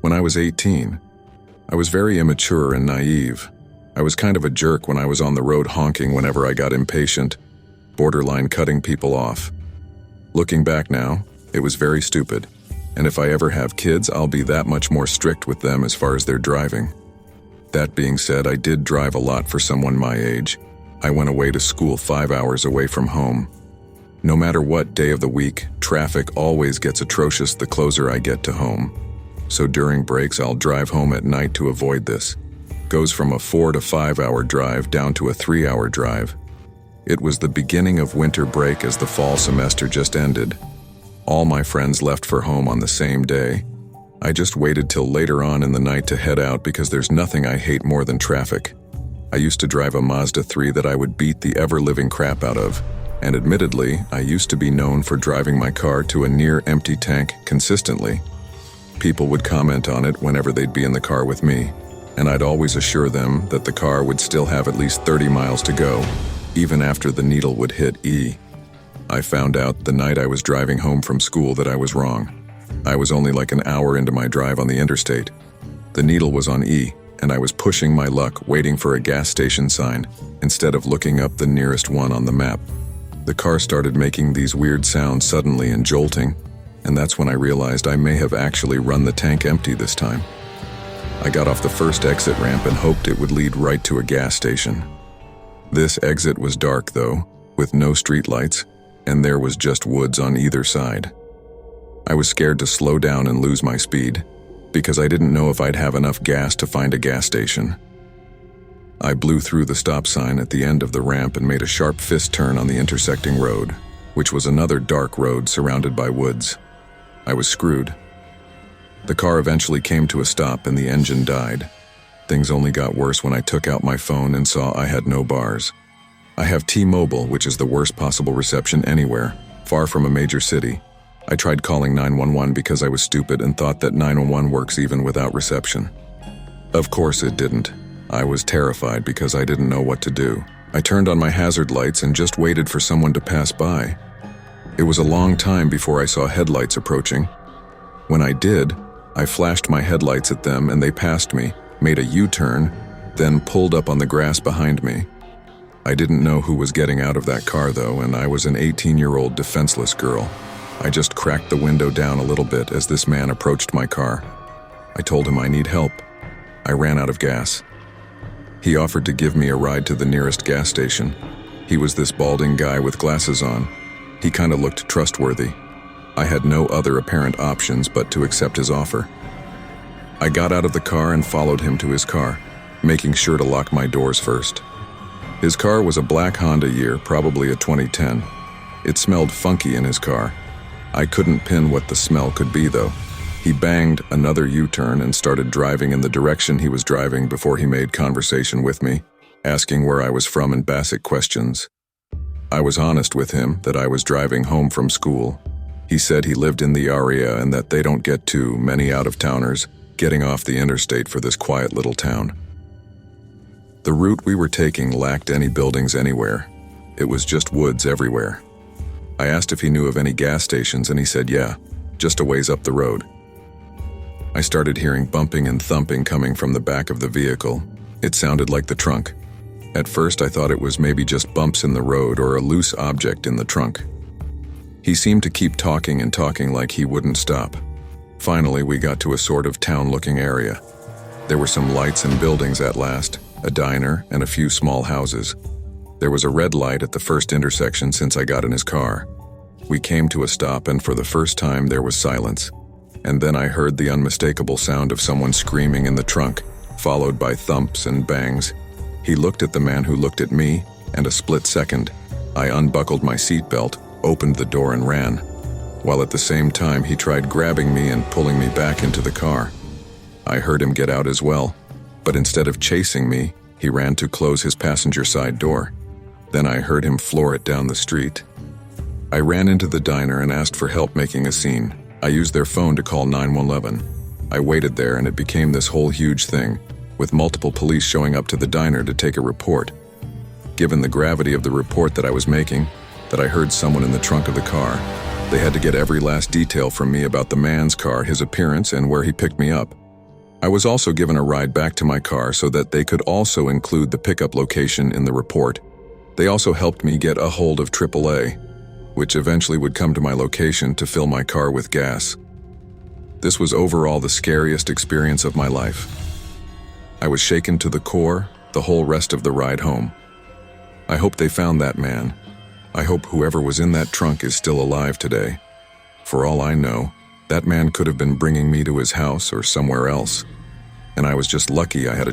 When I was 18, I was very immature and naive. I was kind of a jerk when I was on the road honking whenever I got impatient, borderline cutting people off. Looking back now, it was very stupid, and if I ever have kids, I'll be that much more strict with them as far as their driving. That being said, I did drive a lot for someone my age. I went away to school 5 hours away from home. No matter what day of the week, traffic always gets atrocious the closer I get to home. So during breaks, I'll drive home at night to avoid this. Goes from a 4 to 5 hour drive down to a 3-hour drive. It was the beginning of winter break as the fall semester just ended. All my friends left for home on the same day. I just waited till later on in the night to head out because there's nothing I hate more than traffic. I used to drive a Mazda 3 that I would beat the ever-living crap out of, and admittedly, I used to be known for driving my car to a near-empty tank consistently. People would comment on it whenever they'd be in the car with me, and I'd always assure them that the car would still have at least 30 miles to go, even after the needle would hit E. I found out the night I was driving home from school that I was wrong. I was only like an hour into my drive on the interstate. The needle was on E, and I was pushing my luck waiting for a gas station sign instead of looking up the nearest one on the map. The car started making these weird sounds suddenly and jolting, and that's when I realized I may have actually run the tank empty this time. I got off the first exit ramp and hoped it would lead right to a gas station. This exit was dark though, with no street lights, and there was just woods on either side. I was scared to slow down and lose my speed, because I didn't know if I'd have enough gas to find a gas station. I blew through the stop sign at the end of the ramp and made a sharp fist turn on the intersecting road, which was another dark road surrounded by woods. I was screwed. The car eventually came to a stop and the engine died. Things only got worse when I took out my phone and saw I had no bars. I have T-Mobile, which is the worst possible reception anywhere, far from a major city. I tried calling 911 because I was stupid and thought that 911 works even without reception. Of course it didn't. I was terrified because I didn't know what to do. I turned on my hazard lights and just waited for someone to pass by. It was a long time before I saw headlights approaching. When I did, I flashed my headlights at them and they passed me, made a U-turn, then pulled up on the grass behind me. I didn't know who was getting out of that car though, and I was an 18-year-old defenseless girl. I just cracked the window down a little bit as this man approached my car. I told him I need help. I ran out of gas. He offered to give me a ride to the nearest gas station. He was this balding guy with glasses on. He kinda looked trustworthy. I had no other apparent options but to accept his offer. I got out of the car and followed him to his car, making sure to lock my doors first. His car was a black Honda year, probably a 2010. It smelled funky in his car. I couldn't pin what the smell could be though. He banged another U-turn and started driving in the direction he was driving before he made conversation with me, asking where I was from and basic questions. I was honest with him that I was driving home from school. He said he lived in the area and that they don't get too many out-of-towners getting off the interstate for this quiet little town. The route we were taking lacked any buildings anywhere. It was just woods everywhere. I asked if he knew of any gas stations and he said yeah, just a ways up the road. I started hearing bumping and thumping coming from the back of the vehicle. It sounded like the trunk. At first I thought it was maybe just bumps in the road or a loose object in the trunk. He seemed to keep talking and talking like he wouldn't stop. Finally, we got to a sort of town-looking area. There were some lights and buildings at last, a diner, and a few small houses. There was a red light at the first intersection since I got in his car. We came to a stop and for the first time there was silence. And then I heard the unmistakable sound of someone screaming in the trunk, followed by thumps and bangs. He looked at the man who looked at me, and a split second, I unbuckled my seatbelt, opened the door and ran, while at the same time he tried grabbing me and pulling me back into the car. I heard him get out as well, but instead of chasing me, he ran to close his passenger side door. Then I heard him floor it down the street. I ran into the diner and asked for help making a scene. I used their phone to call 911. I waited there and it became this whole huge thing, with multiple police showing up to the diner to take a report. Given the gravity of the report that I was making, that I heard someone in the trunk of the car, they had to get every last detail from me about the man's car, his appearance, and where he picked me up. I was also given a ride back to my car so that they could also include the pickup location in the report. They also helped me get a hold of AAA, which eventually would come to my location to fill my car with gas. This was overall the scariest experience of my life. I was shaken to the core the whole rest of the ride home. I hope they found that man. I hope whoever was in that trunk is still alive today. For all I know, that man could have been bringing me to his house or somewhere else, and I was just lucky I had a